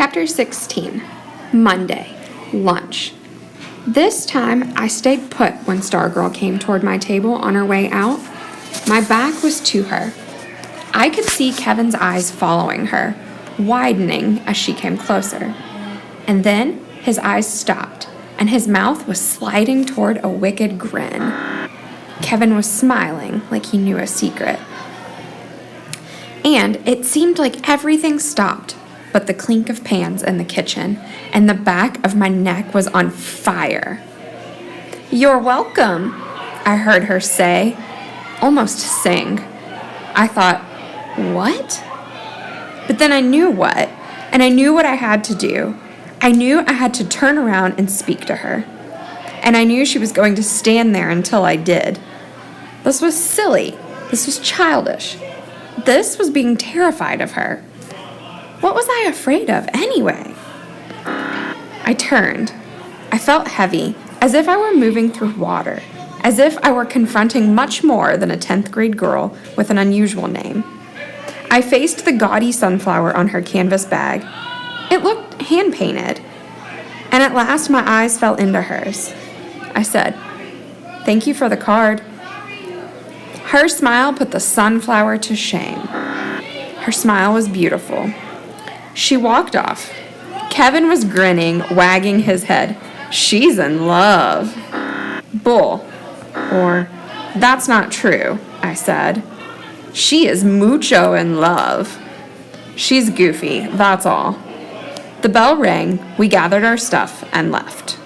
Chapter 16, Monday, Lunch. This time, I stayed put when Stargirl came toward my table on her way out. My back was to her. I could see Kevin's eyes following her, widening as she came closer. And then his eyes stopped, and his mouth was sliding toward a wicked grin. Kevin was smiling like he knew a secret. And it seemed like everything stopped but the clink of pans in the kitchen, and the back of my neck was on fire. "You're welcome," I heard her say, almost sing. I thought, what? But then I knew what, and I knew what I had to do. I knew I had to turn around and speak to her. And I knew she was going to stand there until I did. This was silly. This was childish. This was being terrified of her. What was I afraid of anyway? I turned. I felt heavy, as if I were moving through water, as if I were confronting much more than a 10th grade girl with an unusual name. I faced the gaudy sunflower on her canvas bag. It looked hand-painted, and at last my eyes fell into hers. I said, "Thank you for the card." Her smile put the sunflower to shame. Her smile was beautiful. She walked off. Kevin was grinning, wagging his head. "She's in love." "Bull." Or, "That's not true," I said. "She is mucho in love." "She's goofy, that's all." The bell rang, we gathered our stuff, and left.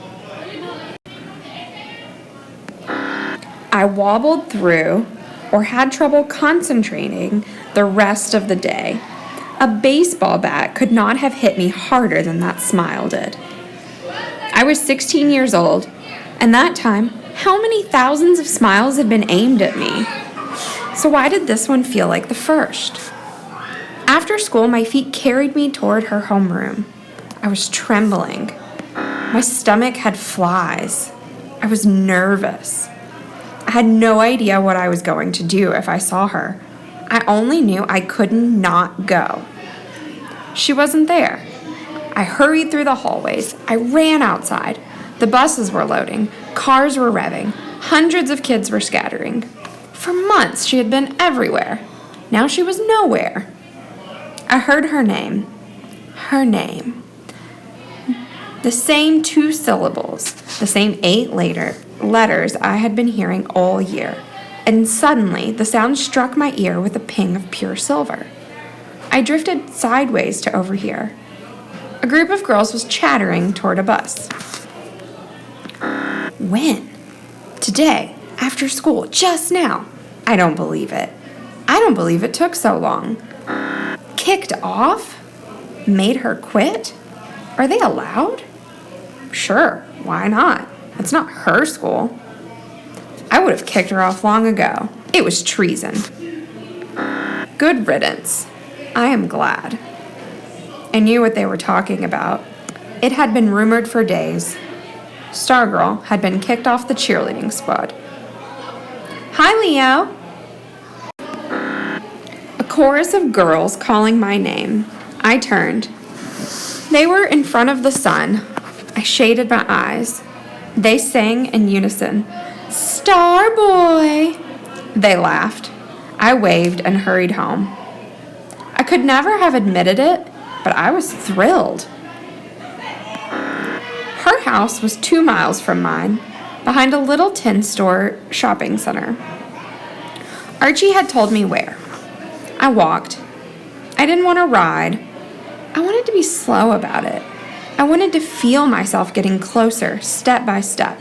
I wobbled through, or had trouble concentrating, the rest of the day. A baseball bat could not have hit me harder than that smile did. I was 16 years old, and that time, how many thousands of smiles had been aimed at me? So why did this one feel like the first? After school, my feet carried me toward her homeroom. I was trembling. My stomach had flies. I was nervous. I had no idea what I was going to do if I saw her. I only knew I couldn't not go. She wasn't there. I hurried through the hallways. I ran outside. The buses were loading. Cars were revving. Hundreds of kids were scattering. For months, she had been everywhere. Now she was nowhere. I heard her name. Her name. The same 2 syllables, the same 8 letters I had been hearing all year. And suddenly, the sound struck my ear with a ping of pure silver. I drifted sideways to overhear. A group of girls was chattering toward a bus. When? Today, after school, just now. I don't believe it. I don't believe it took so long. Kicked off? Made her quit? Are they allowed? Sure, why not? It's not her school. I would have kicked her off long ago. It was treason. Good riddance. I am glad. I knew what they were talking about. It had been rumored for days. Stargirl had been kicked off the cheerleading squad. "Hi, Leo." A chorus of girls calling my name. I turned. They were in front of the sun. I shaded my eyes. They sang in unison. "Starboy!" They laughed. I waved and hurried home. I could never have admitted it, but I was thrilled. Her house was 2 miles from mine, behind a little tin store shopping center. Archie had told me where. I walked. I didn't want to ride. I wanted to be slow about it. I wanted to feel myself getting closer, step by step.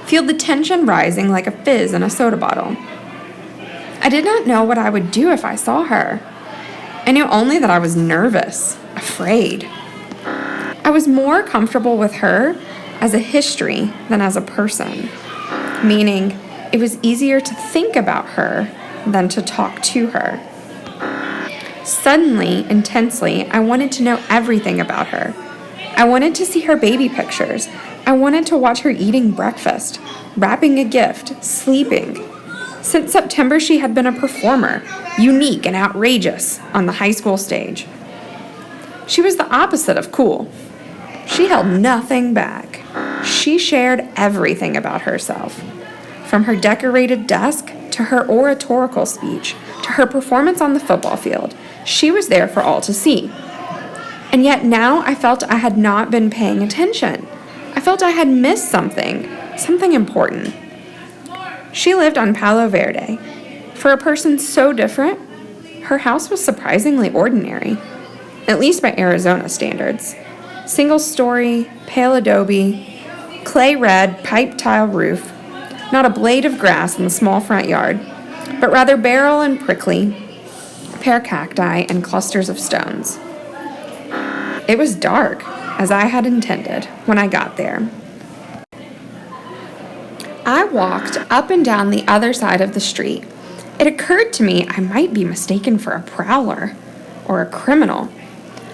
Feel the tension rising like a fizz in a soda bottle. I did not know what I would do if I saw her. I knew only that I was nervous, afraid. I was more comfortable with her as a history than as a person, meaning it was easier to think about her than to talk to her. Suddenly, intensely, I wanted to know everything about her. I wanted to see her baby pictures. I wanted to watch her eating breakfast, wrapping a gift, sleeping. Since September, she had been a performer, unique and outrageous, on the high school stage. She was the opposite of cool. She held nothing back. She shared everything about herself. From her decorated desk to her oratorical speech to her performance on the football field, she was there for all to see. And yet now I felt I had not been paying attention. I felt I had missed something important. She lived on Palo Verde. For a person so different, her house was surprisingly ordinary, at least by Arizona standards. Single story, pale adobe, clay red, pipe tile roof, not a blade of grass in the small front yard, but rather barrel and prickly, pear cacti, and clusters of stones. It was dark, as I had intended, when I got there. I walked up and down the other side of the street. It occurred to me I might be mistaken for a prowler or a criminal.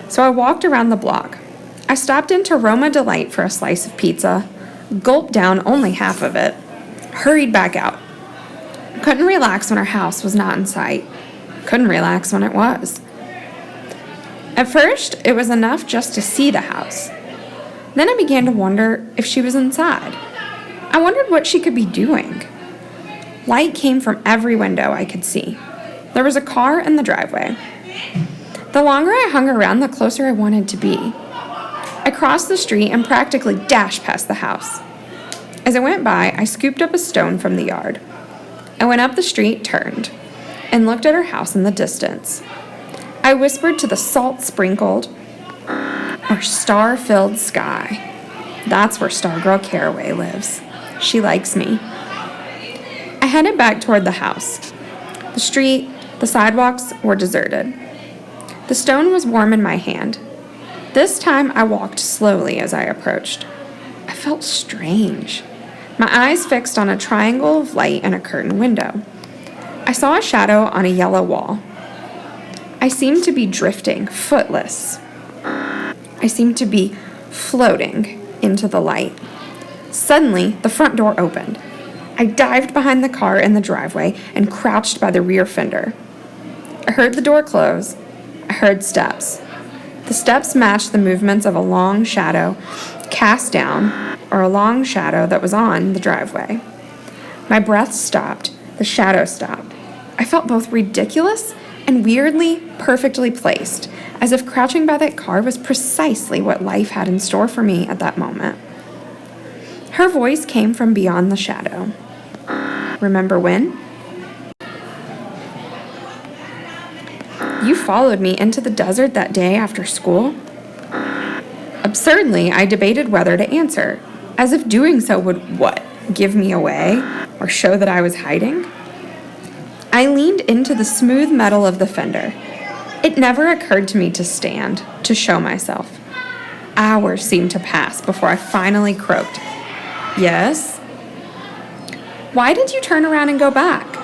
So I walked around the block. I stopped into Roma Delight for a slice of pizza, gulped down only half of it, hurried back out. Couldn't relax when our house was not in sight. Couldn't relax when it was. At first, it was enough just to see the house. Then I began to wonder if she was inside. I wondered what she could be doing. Light came from every window I could see. There was a car in the driveway. The longer I hung around, the closer I wanted to be. I crossed the street and practically dashed past the house. As I went by, I scooped up a stone from the yard. I went up the street, turned, and looked at her house in the distance. I whispered to the salt-sprinkled or star-filled sky. That's where Stargirl Caraway lives. She likes me. I headed back toward the house. The street, the sidewalks were deserted. The stone was warm in my hand. This time I walked slowly as I approached. I felt strange. My eyes fixed on a triangle of light in a curtained window. I saw a shadow on a yellow wall. I seemed to be drifting, footless. I seemed to be floating into the light. Suddenly, the front door opened. I dived behind the car in the driveway and crouched by the rear fender. I heard the door close. I heard steps. The steps matched the movements of a long shadow cast down, or a long shadow that was on the driveway. My breath stopped. The shadow stopped. I felt both ridiculous and weirdly perfectly placed, as if crouching by that car was precisely what life had in store for me at that moment. Her voice came from beyond the shadow. Remember when? You followed me into the desert that day after school? Absurdly, I debated whether to answer, as if doing so would, what, give me away, or show that I was hiding? I leaned into the smooth metal of the fender. It never occurred to me to stand, to show myself. Hours seemed to pass before I finally croaked. Yes? Why did you turn around and go back?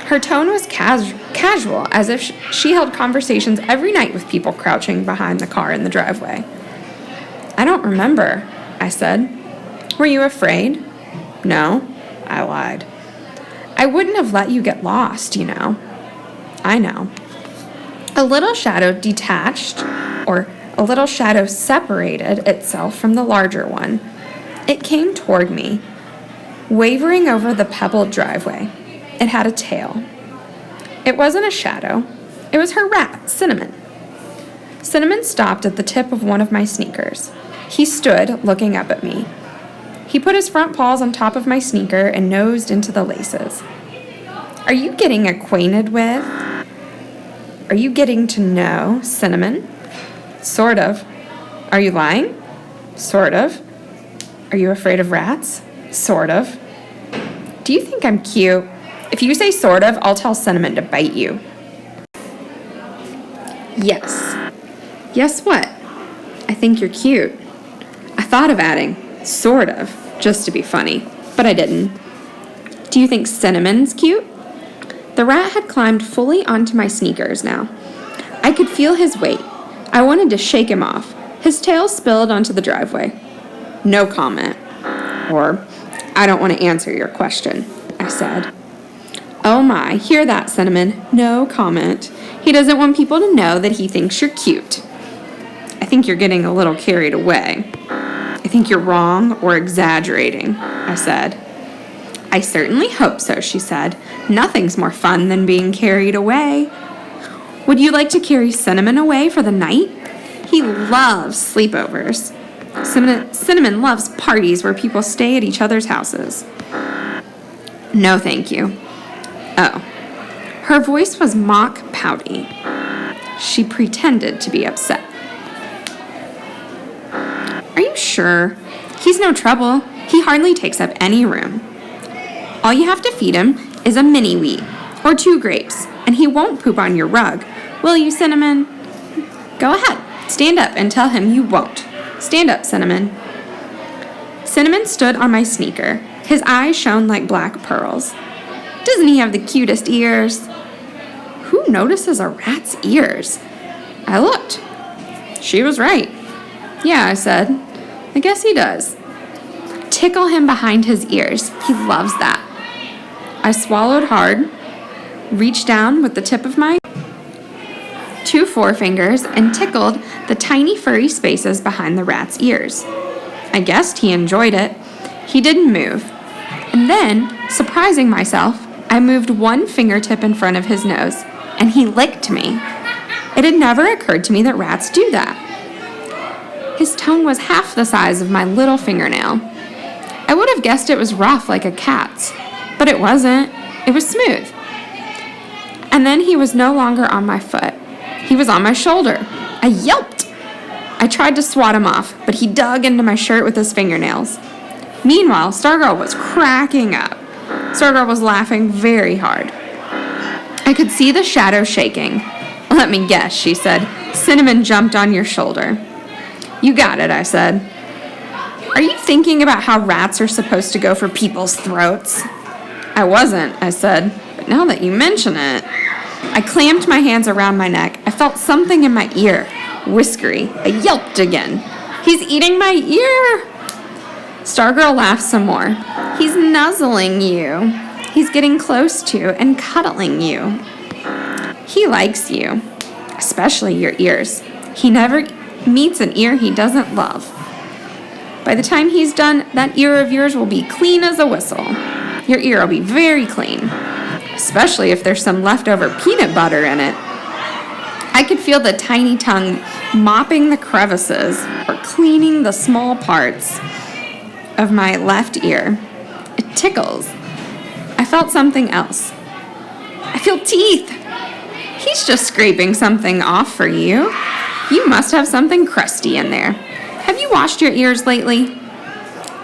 Her tone was casual, as if she held conversations every night with people crouching behind the car in the driveway. I don't remember, I said. Were you afraid? No, I lied. I wouldn't have let you get lost, you know. I know. A little shadow detached, or a little shadow separated itself from the larger one. It came toward me, wavering over the pebbled driveway. It had a tail. It wasn't a shadow. It was her rat, Cinnamon. Cinnamon stopped at the tip of one of my sneakers. He stood looking up at me. He put his front paws on top of my sneaker and nosed into the laces. Are you getting acquainted with? Are you getting to know Cinnamon? Sort of. Are you lying? Sort of. Are you afraid of rats? Sort of. Do you think I'm cute? If you say sort of, I'll tell Cinnamon to bite you. Yes. Yes what? I think you're cute. I thought of adding, sort of, just to be funny, but I didn't. Do you think Cinnamon's cute? The rat had climbed fully onto my sneakers now. I could feel his weight. I wanted to shake him off. His tail spilled onto the driveway. No comment. Or, I don't want to answer your question, I said. Oh my, hear that, Cinnamon. No comment. He doesn't want people to know that he thinks you're cute. I think you're getting a little carried away. I think you're wrong or exaggerating, I said. I certainly hope so, she said. Nothing's more fun than being carried away. Would you like to carry Cinnamon away for the night? He loves sleepovers. Cinnamon loves parties where people stay at each other's houses. No, thank you. Oh. Her voice was mock pouty. She pretended to be upset. Are you sure? He's no trouble. He hardly takes up any room. All you have to feed him is a mini wheat or 2 grapes, and he won't poop on your rug. Will you, Cinnamon? Go ahead. Stand up and tell him you won't. Stand up, Cinnamon. Cinnamon stood on my sneaker. His eyes shone like black pearls. Doesn't he have the cutest ears? Who notices a rat's ears? I looked. She was right. Yeah, I said. I guess he does. Tickle him behind his ears. He loves that. I swallowed hard, reached down with the tip of my 2 forefingers and tickled the tiny furry spaces behind the rat's ears. I guessed he enjoyed it. He didn't move. And then, surprising myself, I moved 1 fingertip in front of his nose, and he licked me. It had never occurred to me that rats do that. His tongue was half the size of my little fingernail. I would have guessed it was rough like a cat's, but it wasn't. It was smooth. And then he was no longer on my foot. He was on my shoulder. I yelped. I tried to swat him off, but he dug into my shirt with his fingernails. Meanwhile, Stargirl was cracking up. Stargirl was laughing very hard. I could see the shadow shaking. Let me guess, she said. Cinnamon jumped on your shoulder. You got it, I said. Are you thinking about how rats are supposed to go for people's throats? I wasn't, I said, but now that you mention it. I clamped my hands around my neck. I felt something in my ear, whiskery. I yelped again. He's eating my ear! Stargirl laughed some more. He's nuzzling you. He's getting close to and cuddling you. He likes you, especially your ears. He never meets an ear he doesn't love. By the time he's done, that ear of yours will be clean as a whistle. Your ear will be very clean, especially if there's some leftover peanut butter in it. I could feel the tiny tongue mopping the crevices or cleaning the small parts of my left ear. It tickles. I felt something else. I feel teeth. He's just scraping something off for you. You must have something crusty in there. Have you washed your ears lately?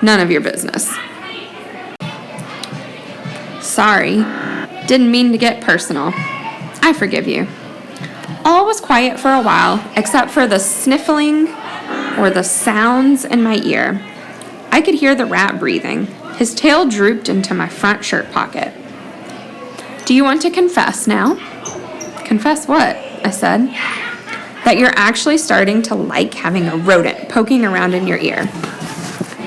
None of your business. Sorry. Didn't mean to get personal. I forgive you. All was quiet for a while, except for the sniffling or the sounds in my ear. I could hear the rat breathing. His tail drooped into my front shirt pocket. Do you want to confess now? Confess what? I said. That you're actually starting to like having a rodent poking around in your ear.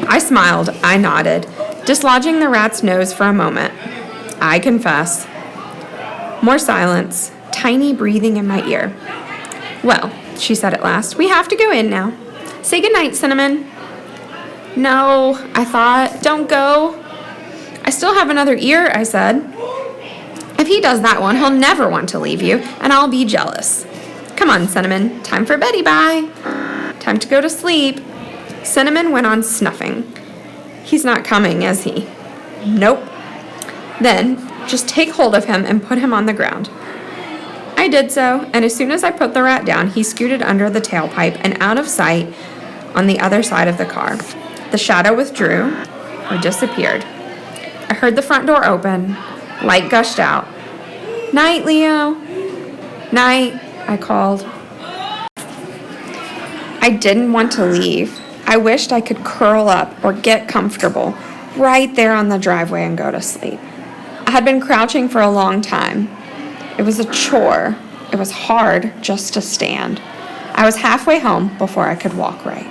I smiled. I nodded, dislodging the rat's nose for a moment. I confess. More silence, tiny breathing in my ear. Well, she said at last, we have to go in now. Say goodnight, Cinnamon. No, I thought. Don't go. I still have another ear, I said. If he does that one, he'll never want to leave you, and I'll be jealous. Come on, Cinnamon. Time for beddy bye. Time to go to sleep. Cinnamon went on snuffing. He's not coming, is he? Nope. Then, just take hold of him and put him on the ground. I did so, and as soon as I put the rat down, he scooted under the tailpipe and out of sight on the other side of the car. The shadow withdrew or disappeared. I heard the front door open. Light gushed out. Night, Leo. Night, I called. I didn't want to leave. I wished I could curl up or get comfortable right there on the driveway and go to sleep. I had been crouching for a long time. It was a chore. It was hard just to stand. I was halfway home before I could walk right.